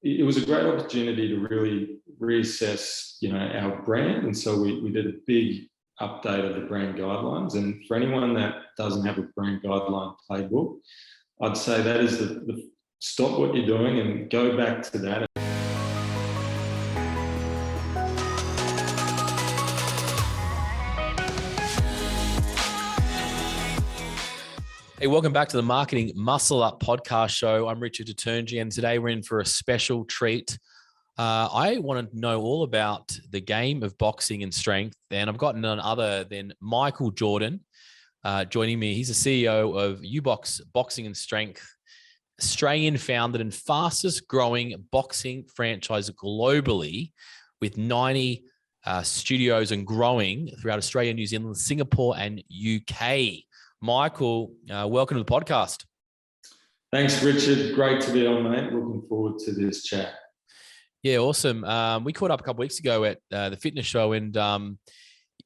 it was a great opportunity to really reassess, our brand. And so we did a big update of the brand guidelines. And for anyone that doesn't have a brand guideline playbook, I'd say that is the stop what you're doing and go back to that. Hey, welcome back to the Marketing Muscle Up podcast show. I'm Richard Detergi, and today we're in for a special treat. I want to know all about the game of boxing and strength, and I've got none other than Michael Jordan joining me. He's the CEO of Ubox Boxing and Strength, Australian founded and fastest growing boxing franchise globally, with 90 studios and growing throughout Australia, New Zealand, Singapore, and UK. Michael, welcome to the podcast. Thanks, Richard. Great to be on, mate. Looking forward to this chat. Yeah, awesome. We caught up a couple of weeks ago at the fitness show, and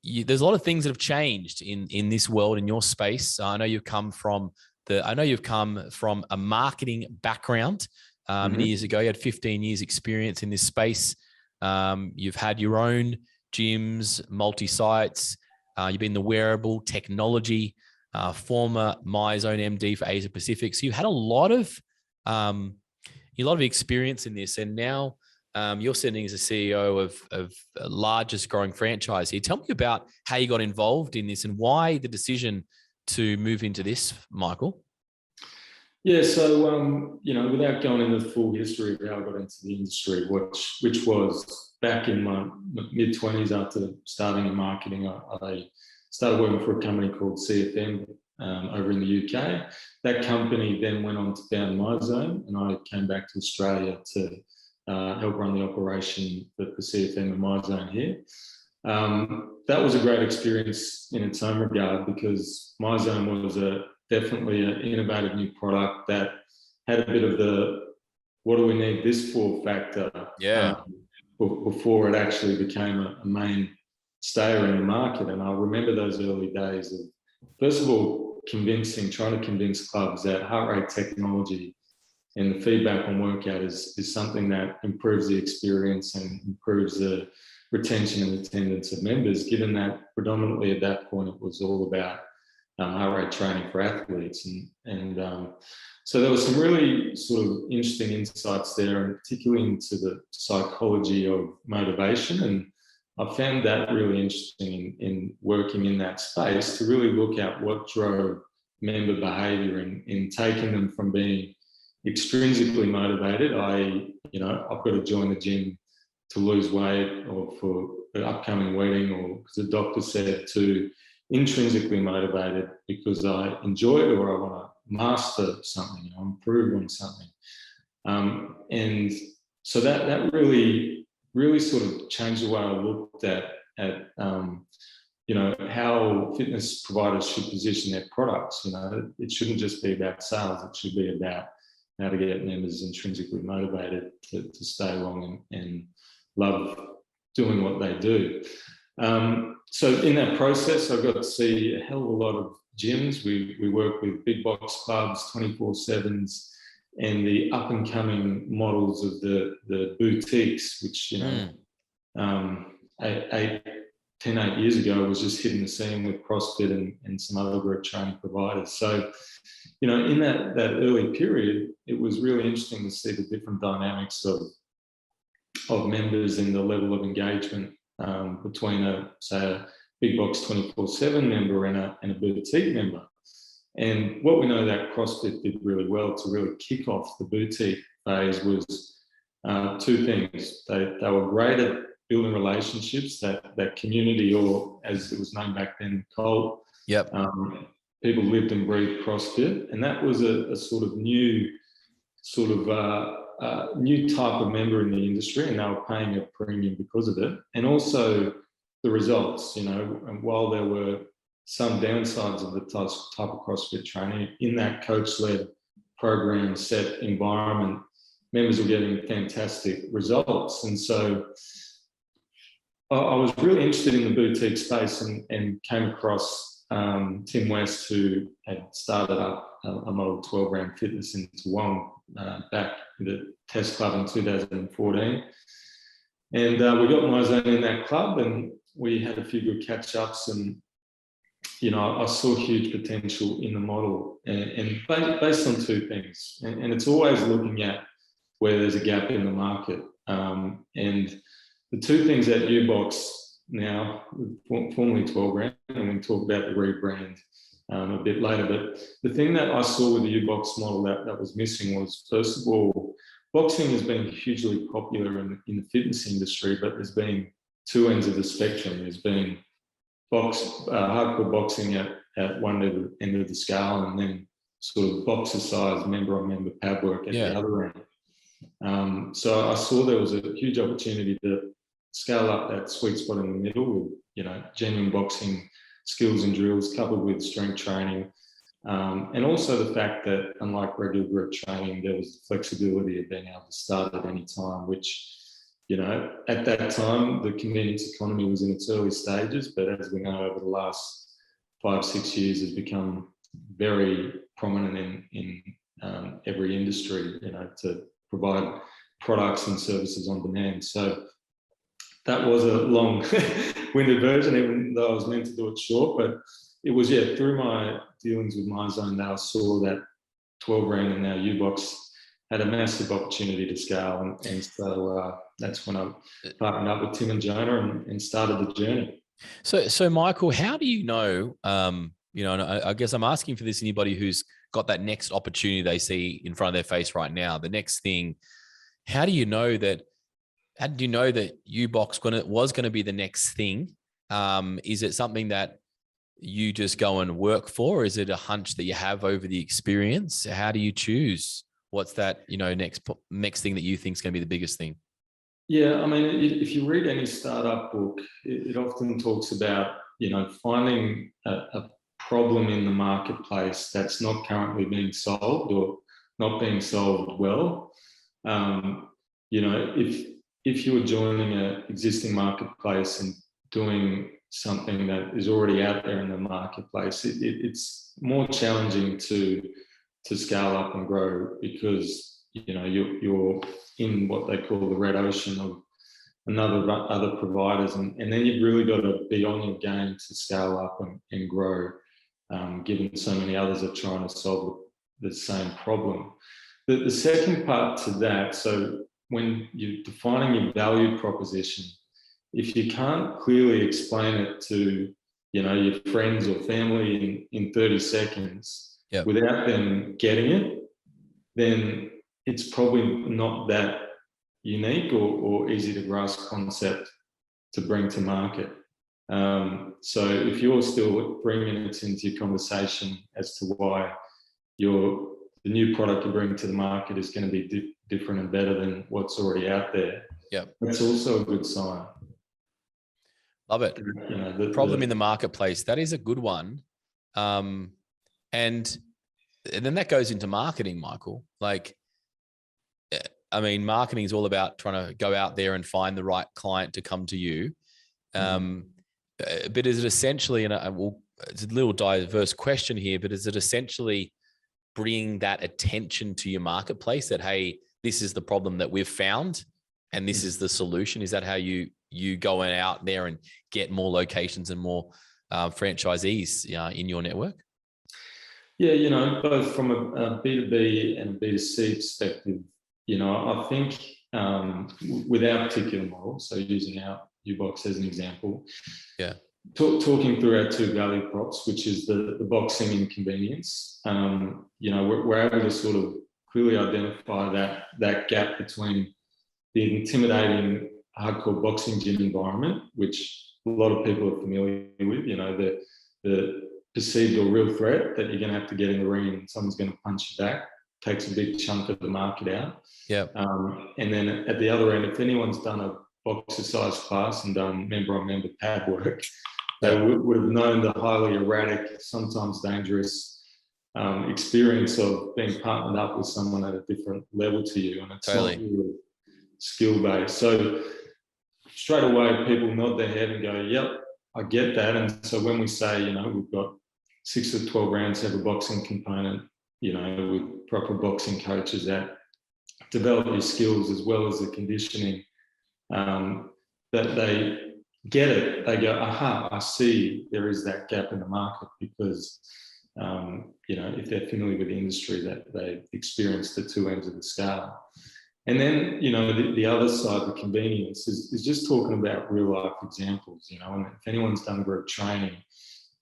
there's a lot of things that have changed in this world, in your space. I know you've come from a marketing background. Many years ago, you had 15 years experience in this space. You've had your own gyms, multi-sites. You've been the wearable technology, former MyZone MD for Asia Pacific. So you've had a lot of experience in this, and now you're sitting as a CEO of the largest growing franchise here. Tell me about how you got involved in this and why the decision to move into this, Michael. Yeah, so without going into the full history of how I got into the industry, which was back in my mid-20s after starting in marketing, I started working for a company called CFM over in the UK. That company then went on to found MyZone, and I came back to Australia to help run the operation for CFM and MyZone here. That was a great experience in its own regard, because MyZone was definitely an innovative new product that had a bit of the what do we need this for factor before it actually became a main stayer in the market. And I remember those early days of, first of all, trying to convince clubs that heart rate technology and the feedback on workout is something that improves the experience and improves the retention and attendance of members, given that predominantly at that point it was all about heart rate training for athletes. And so there was some really sort of interesting insights there, and particularly into the psychology of motivation. And I found that really interesting in working in that space, to really look at what drove member behavior in taking them from being extrinsically motivated, I've got to join the gym to lose weight or for the upcoming wedding, or because the doctor said, to intrinsically motivated because I enjoy it or I want to master something, improve on something. And so that really sort of changed the way I looked at how fitness providers should position their products. It shouldn't just be about sales. It should be about how to get members intrinsically motivated to stay along and love doing what they do. So in that process, I got to see a hell of a lot of gyms. We work with big box clubs, 24/7s, and the up and coming models of the boutiques, which 8 years ago was just hitting the scene with CrossFit and some other group training providers. So, in that early period, it was really interesting to see the different dynamics of members and the level of engagement between a big box 24/7 member and a boutique member. And what we know that CrossFit did really well to really kick off the boutique phase was two things. They were great at building relationships, that community, or as it was known back then, cult. Yep. People lived and breathed CrossFit, and that was a sort of new type of member in the industry, and they were paying a premium because of it. And also the results, and while there were some downsides of the type of CrossFit training, in that coach-led program set environment, members were getting fantastic results. And so I was really interested in the boutique space and came across Tim West, who had started up a model 12 round fitness in Toowong back in the test club in 2014. And we got my zone in that club, and we had a few good catch-ups, and I saw huge potential in the model, and based on two things. And it's always looking at where there's a gap in the market. And the two things at Ubox now, formerly 12 Round, and we can talk about the rebrand a bit later, but the thing that I saw with the Ubox model that was missing was, first of all, boxing has been hugely popular in the fitness industry, but there's been two ends of the spectrum. There's been hardcore boxing at one end of the scale, and then sort of boxer-sized member-on-member pad work at the other end. So I saw there was a huge opportunity to scale up that sweet spot in the middle with, genuine boxing skills and drills coupled with strength training. And also the fact that, unlike regular group training, there was the flexibility of being able to start at any time, which, at that time, the convenience economy was in its early stages, but as we know, over the last 5-6 years, has become very prominent in every industry, to provide products and services on demand. So that was a long-winded version, even though I was meant to do it short, but it was, through my dealings with my zone that I saw that 12 Round and now Ubox had a massive opportunity to scale. And so that's when I partnered up with Tim and Jonah and started the journey. So Michael, how do you know, and I guess I'm asking for this, anybody who's got that next opportunity they see in front of their face right now, the next thing, how do you know that Ubox was going to be the next thing? Is it something that you just go and work for? Or is it a hunch that you have over the experience? How do you choose what's that, next thing that you think is going to be the biggest thing? Yeah, I mean, if you read any startup book, it often talks about, finding a problem in the marketplace that's not currently being solved or not being solved well. If you were joining an existing marketplace and doing something that is already out there in the marketplace, it's more challenging to scale up and grow, because you're in what they call the red ocean of other providers, and then you've really got to be on your game to scale up and grow, given so many others are trying to solve the same problem. The second part to that, so when you're defining your value proposition, if you can't clearly explain it to, your friends or family in 30 seconds without them getting it, then it's probably not that unique or easy to grasp concept to bring to market. So if you're still bringing it into your conversation as to why the new product you bring to the market is going to be different and better than what's already out there, that's also a good sign. Love it. The problem in the marketplace, that is a good one. And then that goes into marketing, Michael. Marketing is all about trying to go out there and find the right client to come to you. But is it essentially, it's a little diverse question here, but is it essentially bringing that attention to your marketplace that, hey, this is the problem that we've found and this is the solution? Is that how you go out there and get more locations and more franchisees in your network? Yeah, both from a B2B and a B2C perspective, I think with our particular model, so using our Ubox as an example, talking through our two value props, which is the boxing and convenience, we're able to sort of clearly identify that gap between the intimidating hardcore boxing gym environment, which a lot of people are familiar with, the perceived or real threat that you're going to have to get in the ring and someone's going to punch you back, takes a big chunk of the market out. And then at the other end, if anyone's done a boxer-sized class and done member-on-member pad work, they would have known the highly erratic, sometimes dangerous experience of being partnered up with someone at a different level to you, and it's not really skill-based. So straight away, people nod their head and go, yep, I get that. And so when we say, we've got 6 of 12 rounds have a boxing component, with proper boxing coaches that develop your skills as well as the conditioning, that they get it. They go, aha, I see there is that gap in the market because, if they're familiar with the industry, that they've experienced the two ends of the scale. And then, the other side, the convenience, is just talking about real life examples, and if anyone's done group training,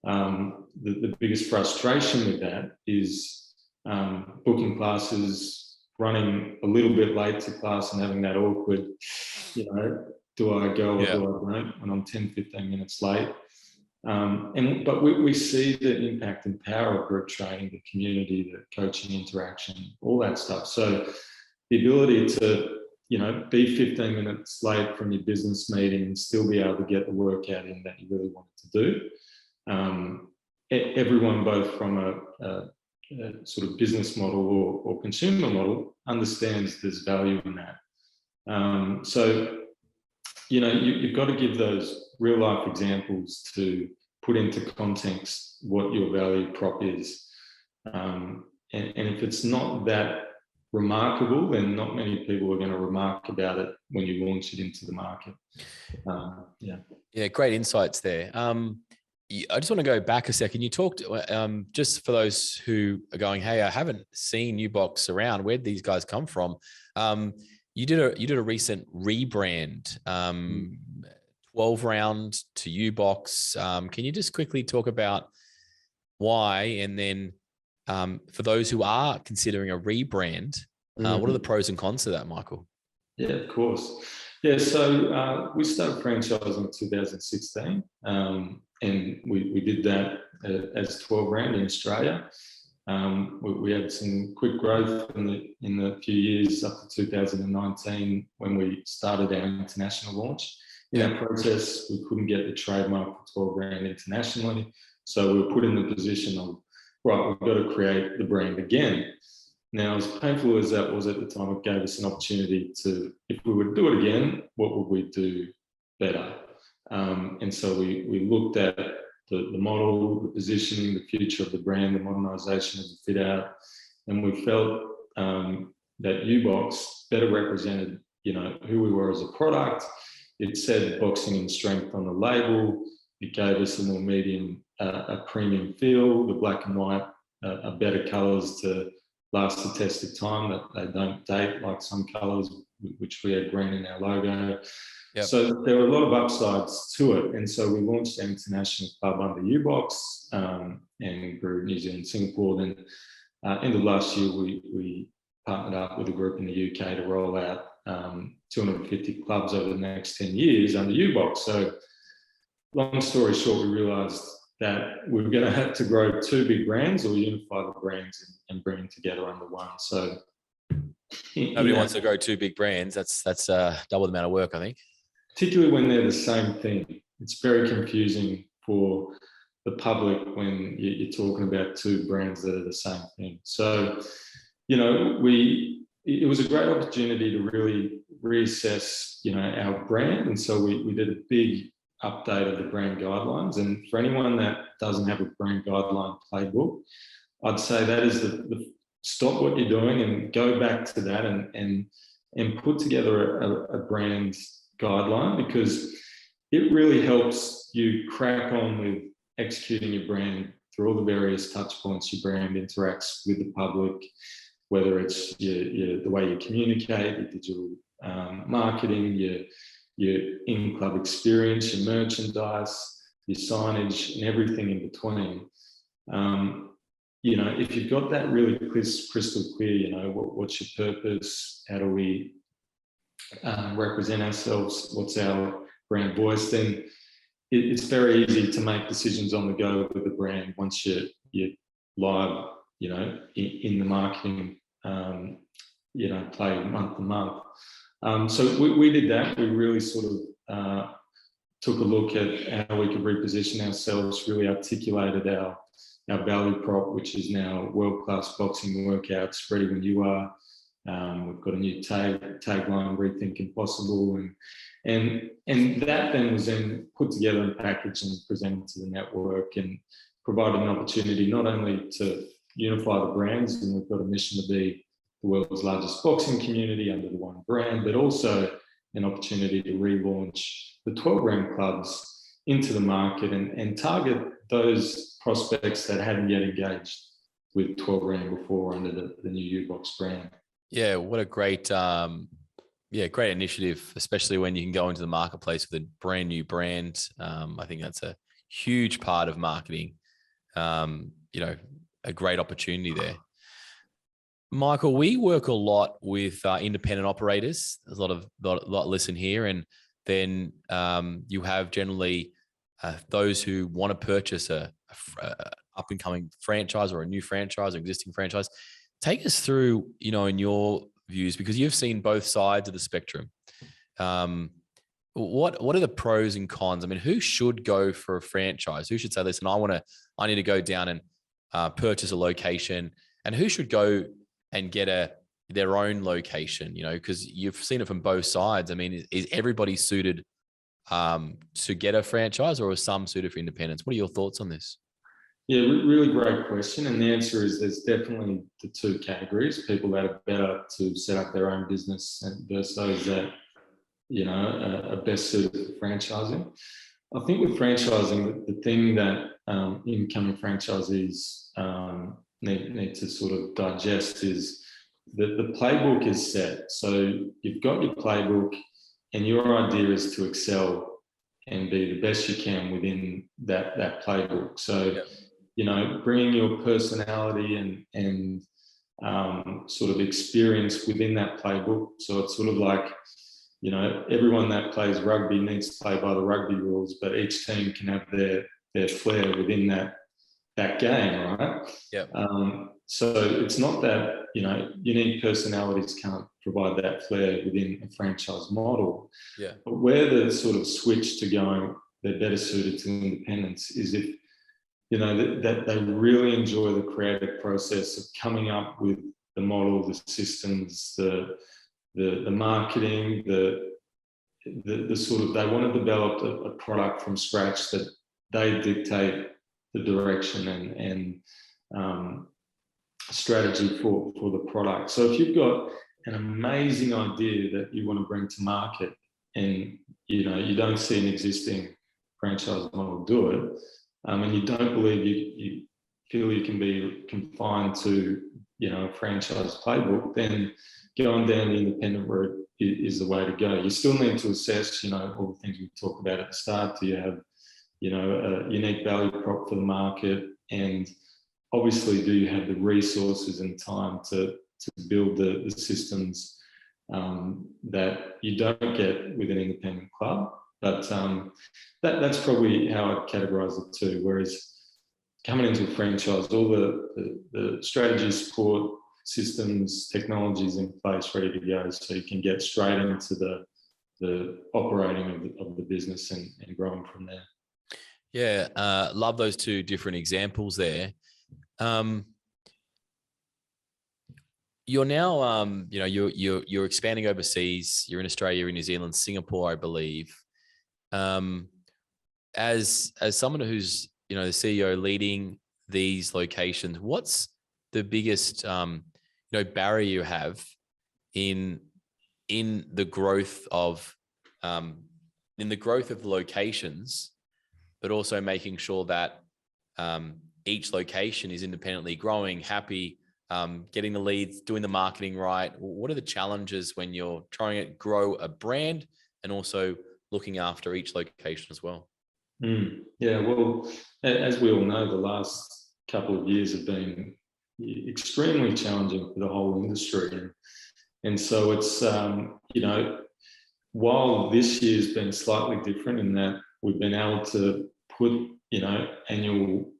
the biggest frustration with that is booking classes, running a little bit late to class and having that awkward, do I go or do I don't when I'm 10, 15 minutes late? But we see the impact and power of group training, the community, the coaching interaction, all that stuff. So the ability to, be 15 minutes late from your business meeting and still be able to get the workout in that you really wanted to do. Everyone, both from a sort of business model or consumer model, understands there's value in that. So, you've got to give those real life examples to put into context what your value prop is. And if it's not that remarkable, then not many people are going to remark about it when you launch it into the market. Yeah, great insights there. I just want to go back a second. You talked, just for those who are going, hey, I haven't seen Ubox around. Where'd these guys come from? You did a recent rebrand, 12 round to Ubox. Can you just quickly talk about why? And then for those who are considering a rebrand, what are the pros and cons to that, Michael? Yeah, of course. Yeah, so we started franchising in 2016, and we did that as 12 round in Australia. We had some quick growth in the few years up to 2019 when we started our international launch. In that process, we couldn't get the trademark for 12 round internationally, so we were put in the position of, right, we've got to create the brand again. Now, as painful as that was at the time, it gave us an opportunity to, if we would do it again, what would we do better? And so we looked at the model, the positioning, the future of the brand, the modernisation of the fit out, and we felt that Ubox better represented, who we were as a product. It said boxing and strength on the label. It gave us a more medium, a premium feel. The black and white are better colours to last the test of time, that they don't date like some colours, which we had green in our logo. Yep. So there were a lot of upsides to it. And so we launched our international club under Ubox and grew New Zealand, Singapore. Then end of last year, we partnered up with a group in the UK to roll out 250 clubs over the next 10 years under Ubox. So long story short, we realised that we were going to have to grow two big brands or unify the brands and bring them together under one. So nobody wants to grow two big brands. That's double the amount of work, I think. Particularly when they're the same thing. It's very confusing for the public when you're talking about two brands that are the same thing. So, it was a great opportunity to really reassess, our brand. And so we did a big update of the brand guidelines. And for anyone that doesn't have a brand guideline playbook, I'd say that is the stop what you're doing and go back to that and put together a brand guideline, because it really helps you crack on with executing your brand through all the various touch points your brand interacts with the public, whether it's the way you communicate, your digital marketing, your in-club experience, your merchandise, your signage, and everything in between. If you've got that really crystal clear, what's your purpose? How do we represent ourselves? What's our brand voice? Then it's very easy to make decisions on the go with the brand once you're live, in the marketing, play month to month. So we did that. We really sort of took a look at how we could reposition ourselves, really articulated our value prop, which is now world-class boxing workouts, ready when you are. We've got a new tagline, Rethink Impossible, and that then was then put together and packaged and presented to the network and provided an opportunity not only to unify the brands, and we've got a mission to be the world's largest boxing community under the one brand, but also an opportunity to relaunch the 12-round clubs into the market and target those prospects that hadn't yet engaged with 12-round before under the new Ubox brand. Yeah, what a great, great initiative, especially when you can go into the marketplace with a brand new brand. I think that's a huge part of marketing. A great opportunity there. Michael, we work a lot with independent operators. There's a lot listen here, and then you have generally those who want to purchase a up and coming franchise or a new franchise or existing franchise. Take us through, in your views, because you've seen both sides of the spectrum. What are the pros and cons? I mean, who should go for a franchise? Who should say, listen, I need to go down and purchase a location, and who should go and get their own location, because you've seen it from both sides. I mean, is everybody suited to get a franchise, or is some suited for independence? What are your thoughts on this? Yeah, really great question. And the answer is there's definitely the two categories: people that are better to set up their own business versus those that, are best suited for franchising. I think with franchising, the thing that incoming franchisees need to sort of digest is that the playbook is set. So you've got your playbook, and your idea is to excel and be the best you can within that playbook. So, bringing your personality and sort of experience within that playbook. So it's sort of like, everyone that plays rugby needs to play by the rugby rules, but each team can have their flair within that game, right? Yeah. So it's not that, unique personalities can't provide that flair within a franchise model. Yeah. But where the sort of switch to going, they're better suited to independence is if, that they really enjoy the creative process of coming up with the model, the systems, the marketing, the sort of, they want to develop a product from scratch that they dictate the direction and strategy for the product. So if you've got an amazing idea that you want to bring to market, and you don't see an existing franchise model do it, and you don't believe you feel you can be confined to a franchise playbook, then going down the independent route is the way to go. You still need to assess all the things we talked about at the start. Do you have a unique value prop for the market, and obviously do you have the resources and time to build the systems that you don't get with an independent club. But that's probably how I'd categorize it too. Whereas coming into a franchise, all the strategy, support, systems, technologies in place, ready to go, so you can get straight into the operating of the business and growing from there. Yeah, love those two different examples there. You're now, you're expanding overseas. You're in Australia, you're in New Zealand, Singapore, I believe. As someone who's the CEO leading these locations, what's the biggest barrier you have in the growth of the locations, but also making sure that each location is independently growing, happy, getting the leads, doing the marketing right? What are the challenges when you're trying to grow a brand and also looking after each location as well? Yeah, well, as we all know, the last couple of years have been extremely challenging for the whole industry. And so it's, while this year's been slightly different in that we've been able to put, annual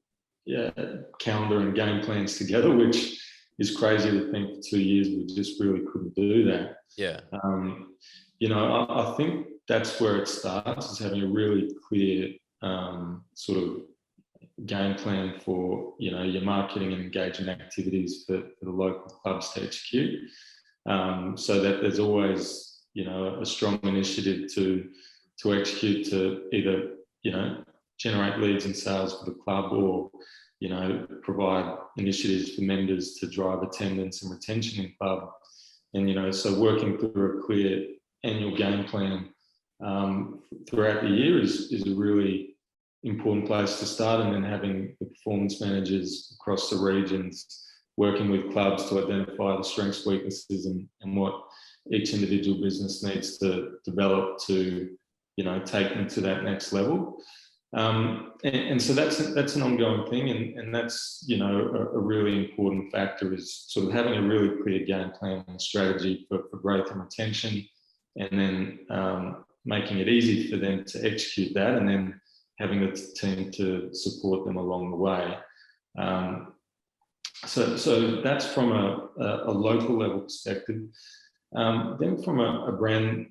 calendar and game plans together, which is crazy to think for 2 years we just really couldn't do that. Yeah. I think that's where it starts, is having a really clear sort of game plan for, your marketing and engagement activities for the local clubs to execute, so that there's always, a strong initiative to execute, to either, generate leads and sales for the club, or, provide initiatives for members to drive attendance and retention in club. And, so working through a clear annual game plan throughout the year is a really important place to start. And then having the performance managers across the regions working with clubs to identify the strengths, weaknesses, and what each individual business needs to develop to, take them to that next level. And so that's an ongoing thing, and that's a really important factor is sort of having a really clear game plan and strategy for growth and retention, and then making it easy for them to execute that, and then having the team to support them along the way. So that's from a local level perspective. Then from a brand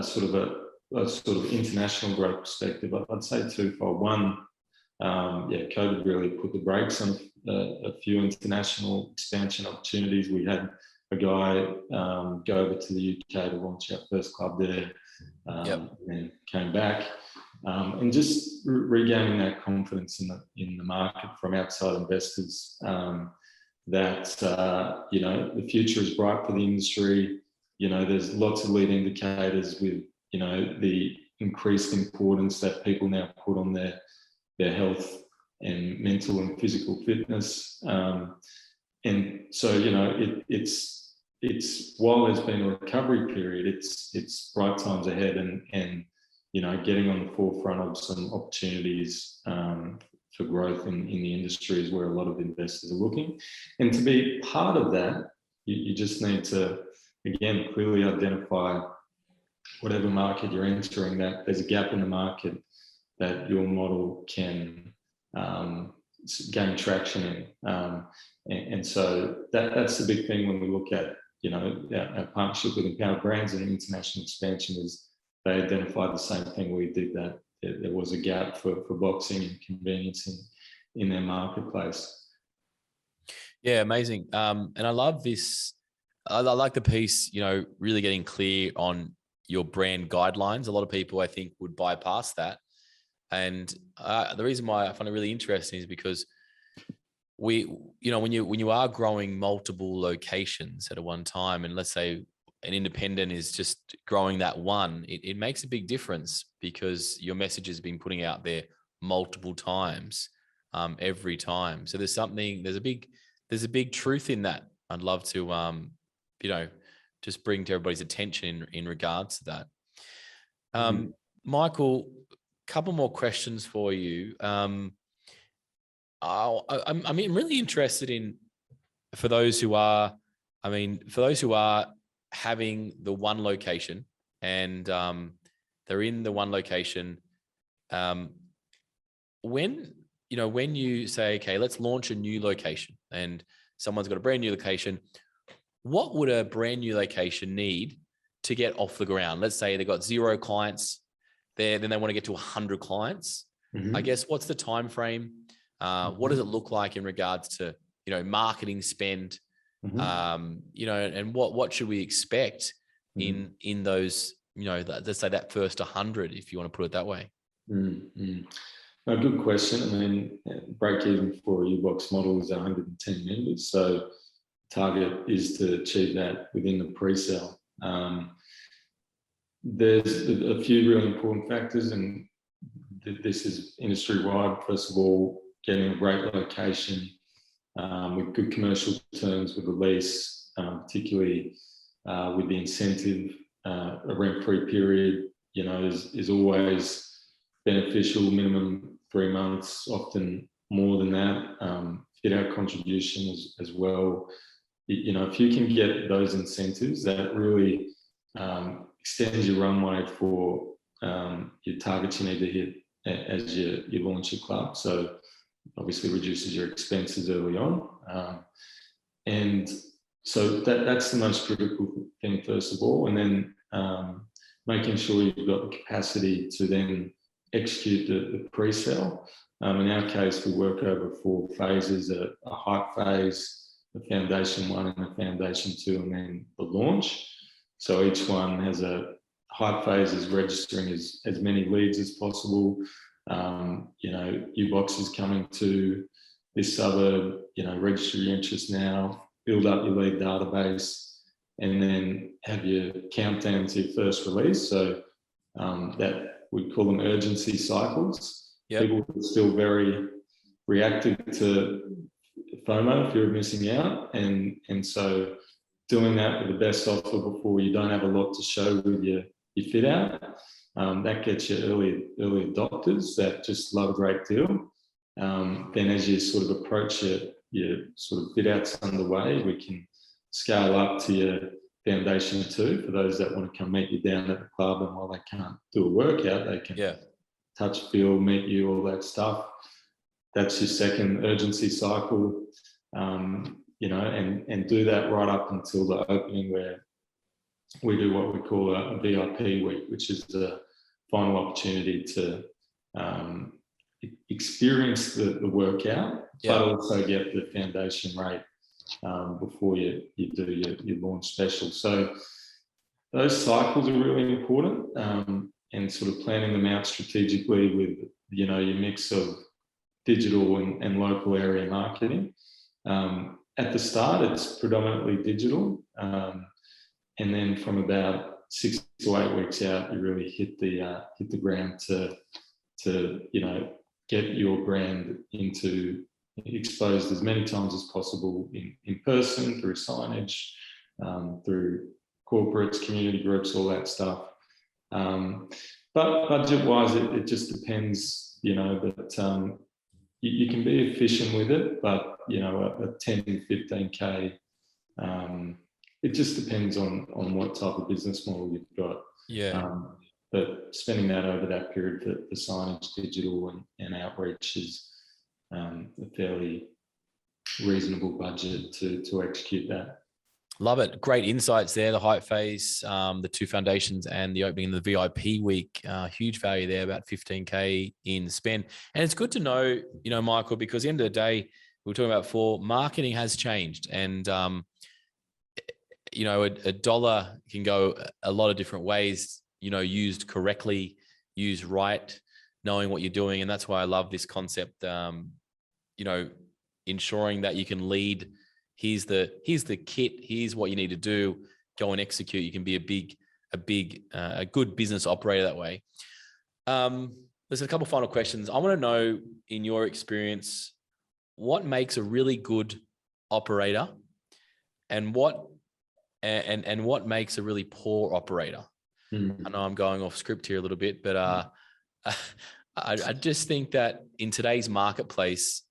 sort of international growth perspective, I'd say twofold. One, COVID really put the brakes on a few international expansion opportunities. We had a guy go over to the UK to launch our first club there, and came back, and just regaining that confidence in the market from outside investors, that the future is bright for the industry. There's lots of lead indicators with the increased importance that people now put on their health and mental and physical fitness. And so, it's while there's been a recovery period, it's bright times ahead, and getting on the forefront of some opportunities for growth in the industry is where a lot of investors are looking. And to be part of that, you just need to, again, clearly identify whatever market you're entering, that there's a gap in the market that your model can gain traction in. And so that's the big thing when we look at, our partnership with Empowered Brands and international expansion, is they identified the same thing we did, that there was a gap for boxing and convenience in their marketplace. Yeah, amazing. And I love this. I like the piece, really getting clear on your brand guidelines. A lot of people, I think, would bypass that. And the reason why I find it really interesting is because when you are growing multiple locations at a one time, and let's say an independent is just growing that one, it makes a big difference, because your message has been putting out there multiple times, every time. So there's a big truth in that. I'd love to, just bring to everybody's attention in regards to that. Michael, a couple more questions for you. I'm really interested in, for those who are having the one location, and they're in the one location. When you say, okay, let's launch a new location, and someone's got a brand new location, what would a brand new location need to get off the ground? Let's say they've got 0 clients there, then they want to get to 100 clients. I guess, what's the time frame? What does it look like in regards to, marketing spend? And what should we expect in those, let's say that first 100, if you want to put it that way? A good question. I mean, break even for a Ubox model is 110 members. So target is to achieve that within the pre-sale. There's a few really important factors, and this is industry-wide. First of all, getting a great location with good commercial terms with the lease, particularly with the incentive, a rent-free period, is always beneficial. Minimum 3 months, often more than that. Fit-out contribution as well. If you can get those incentives, that really extends your runway for your targets you need to hit as you launch your club. So obviously reduces your expenses early on. And so that's the most critical thing, first of all. And then making sure you've got the capacity to then execute the pre-sale. In our case, we work over 4 phases: a hype phase, the foundation 1 and the foundation 2, and then the launch. So each one has a hype phase, is registering as many leads as possible. Ubox is coming to this suburb, register your interest now, build up your league database, and then have your countdown to your first release. So that we call them urgency cycles. Yep. People are still very reactive to FOMO, fear of missing out, and so doing that with the best offer before you don't have a lot to show with your fit out, that gets you early adopters that just love a great deal. Then as you sort of approach your sort of fit outs underway, we can scale up to your foundation 2 for those that want to come meet you down at the club, and while they can't do a workout, they can touch, feel, meet you, all that stuff. That's your second urgency cycle, and do that right up until the opening, where we do what we call a VIP week, which is the final opportunity to experience the workout, but also get the foundation rate before you do your launch special. So those cycles are really important, and sort of planning them out strategically with your mix of digital and local area marketing. At the start, it's predominantly digital, and then from about 6 to 8 weeks out, you really hit the ground to get your brand exposed as many times as possible in person, through signage, through corporates, community groups, all that stuff. But budget-wise, it just depends, that you can be efficient with it, but a 10 to 15K, it just depends on what type of business model you've got. But spending that over that period for signage, digital and outreach is a fairly reasonable budget to execute that. Love it. Great insights there. The hype phase, the 2 foundations, and the opening of the VIP week. Huge value there, about 15K in spend. And it's good to know, Michael, because at the end of the day, we were talking about before, marketing has changed. And, a dollar can go a lot of different ways, used correctly, used right, knowing what you're doing. And that's why I love this concept, ensuring that you can lead. Here's the kit. Here's what you need to do. Go and execute. You can be a good business operator that way. There's a couple final questions. I want to know, in your experience, what makes a really good operator, and what makes a really poor operator? I know I'm going off script here a little bit, but I just think that in today's marketplace,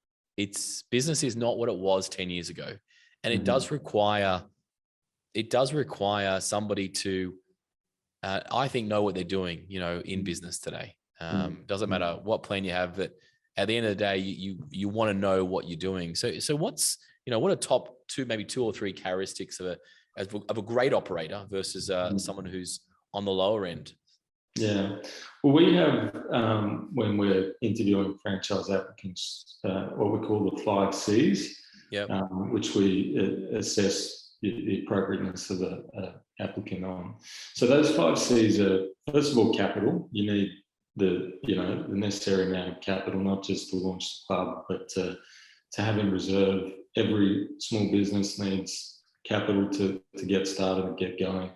business is not what it was 10 years ago. And it does require somebody to, I think, know what they're doing, in business today. Doesn't matter what plan you have, but at the end of the day, you want to know what you're doing. So what's, what are top 2, maybe 2 or 3 characteristics of a great operator versus someone who's on the lower end? Yeah. Well, we have, when we're interviewing franchise applicants, what we call the 5 C's, which we assess the appropriateness of the applicant on. So those 5 C's are, first of all, capital. You need the necessary amount of capital, not just to launch the club, but to have in reserve. Every small business needs capital to get started and get going.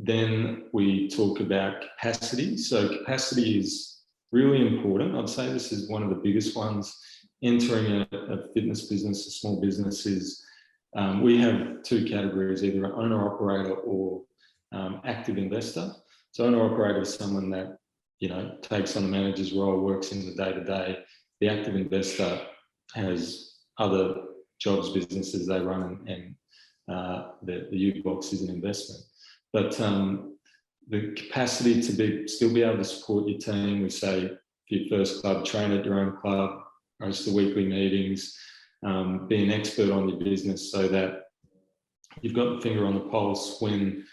Then we talk about capacity. So capacity is really important. I'd say this is one of the biggest ones. Entering a fitness business, a small business, is we have 2 categories, either an owner-operator or active investor. So owner-operator is someone that, takes on the manager's role, works in the day-to-day. The active investor has other jobs, businesses they run, and the Ubox is an investment. But the capacity to still be able to support your team, we say, for your first club, train at your own club, host the weekly meetings, be an expert on your business, so that you've got the finger on the pulse when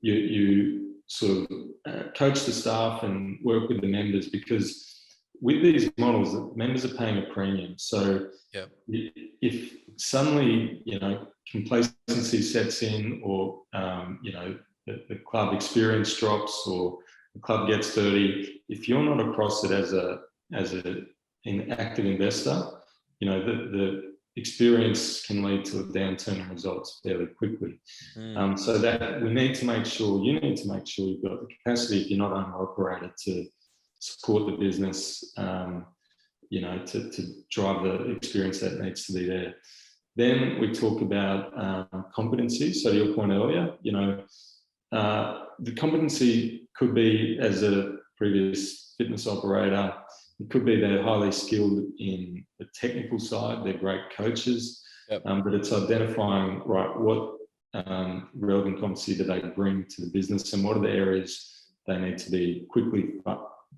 you sort of coach the staff and work with the members, because with these models, the members are paying a premium. So if suddenly, complacency sets in, or, the club experience drops, or the club gets dirty, if you're not across it as an active investor, the experience can lead to a downturn in results fairly quickly. So that you need to make sure you've got the capacity, if you're not owner-operator, to support the business, to drive the experience that needs to be there. Then we talk about competency. So to your point earlier, the competency could be, as a previous fitness operator, it could be they're highly skilled in the technical side, they're great coaches, but it's identifying, what relevant competency do they bring to the business, and what are the areas they need to be quickly,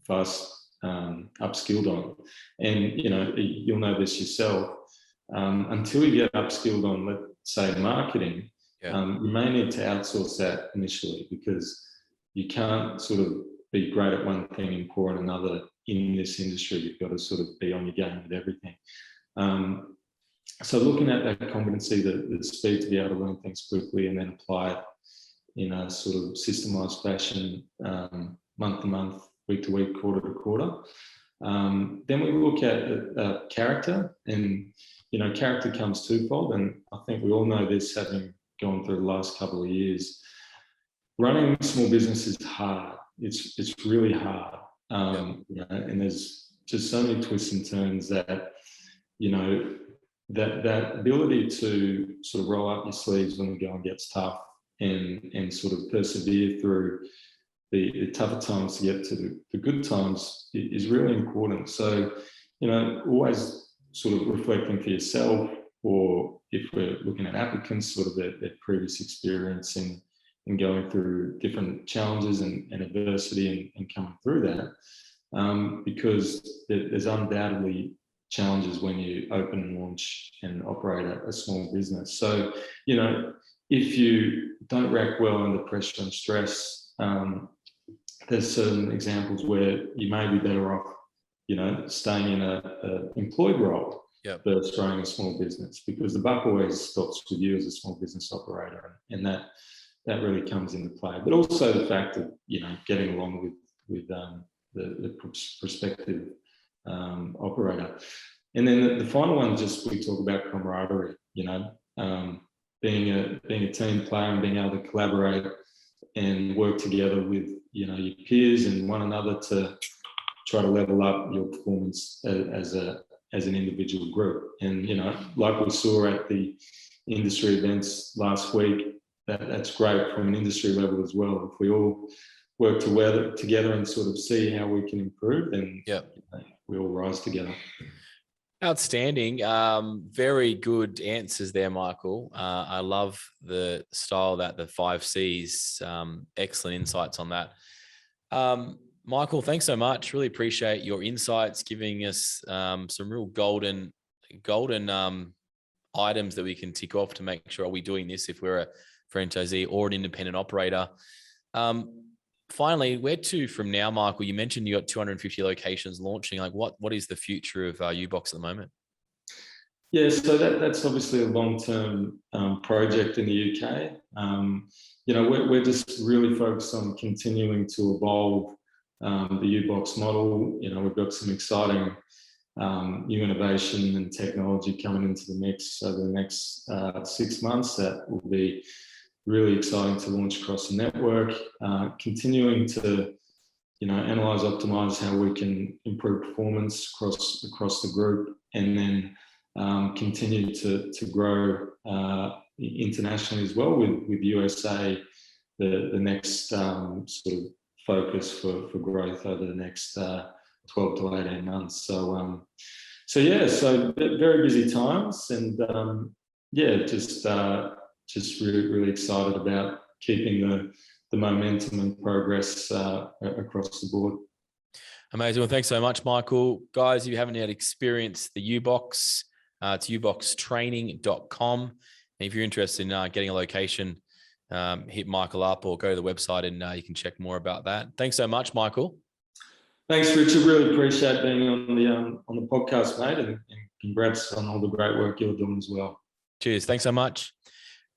fast upskilled on. And, you'll know this yourself, until you get upskilled on, let's say, marketing, you may need to outsource that initially, because you can't sort of be great at one thing and poor at another in this industry. You've got to sort of be on your game with everything. So looking at that competency, the speed to be able to learn things quickly and then apply it in a sort of systemized fashion, month to month, week to week, quarter to quarter. Then we look at character, and character comes twofold, and I think we all know this, having gone through the last couple of years. Running a small business is hard. It's really hard, and there's just so many twists and turns that that ability to sort of roll up your sleeves when the going gets tough and sort of persevere through the tougher times to get to the good times is really important. So, always sort of reflecting for yourself, or if we're looking at applicants, sort of their previous experience in going through different challenges and adversity and coming through that, because there's undoubtedly challenges when you open and launch and operate a small business. So, if you don't react well under pressure and stress, there's certain examples where you may be better off, staying in a employed role versus running a small business, because the buck always stops with you as a small business operator, and that really comes into play. But also the fact of getting along with the prospective operator. And then the final one, just we talk about camaraderie. Being a team player and being able to collaborate and work together with your peers and one another to try to level up your performance as an individual group. And like we saw at the industry events last week, that's great from an industry level as well. If we all work together and sort of see how we can improve, then we all rise together. Outstanding. Very good answers there, Michael. I love the style that the 5 C's, excellent insights on that. Michael, thanks so much. Really appreciate your insights, giving us some real golden items that we can tick off to make sure, are we doing this if we're a franchisee or an independent operator? Finally, where to from now, Michael? You mentioned you got 250 locations launching. Like, what is the future of Ubox at the moment? Yeah, so that's obviously a long-term project in the UK. We're just really focused on continuing to evolve the Ubox model. We've got some exciting new innovation and technology coming into the mix over the next 6 months that will be really exciting to launch across the network, continuing to, analyze, optimize how we can improve performance across the group, and then continue to grow internationally as well, with USA the next sort of focus for growth over the next 12 to 18 months. So very busy times, and just really excited about keeping the momentum and progress across the board. Amazing. Well, thanks so much, Michael. Guys, if you haven't yet experienced the Ubox, it's uboxtraining.com. And if you're interested in getting a location, hit Michael up or go to the website and you can check more about that. Thanks so much, Michael. Thanks, Richard. Really appreciate being on the podcast, mate, and congrats on all the great work you're doing as well. Cheers. Thanks so much.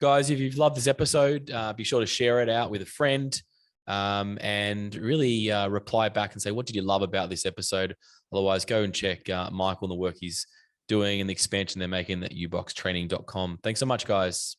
Guys, if you've loved this episode, be sure to share it out with a friend, and really reply back and say, what did you love about this episode? Otherwise, go and check Michael and the work he's doing and the expansion they're making at uboxtraining.com. Thanks so much, guys.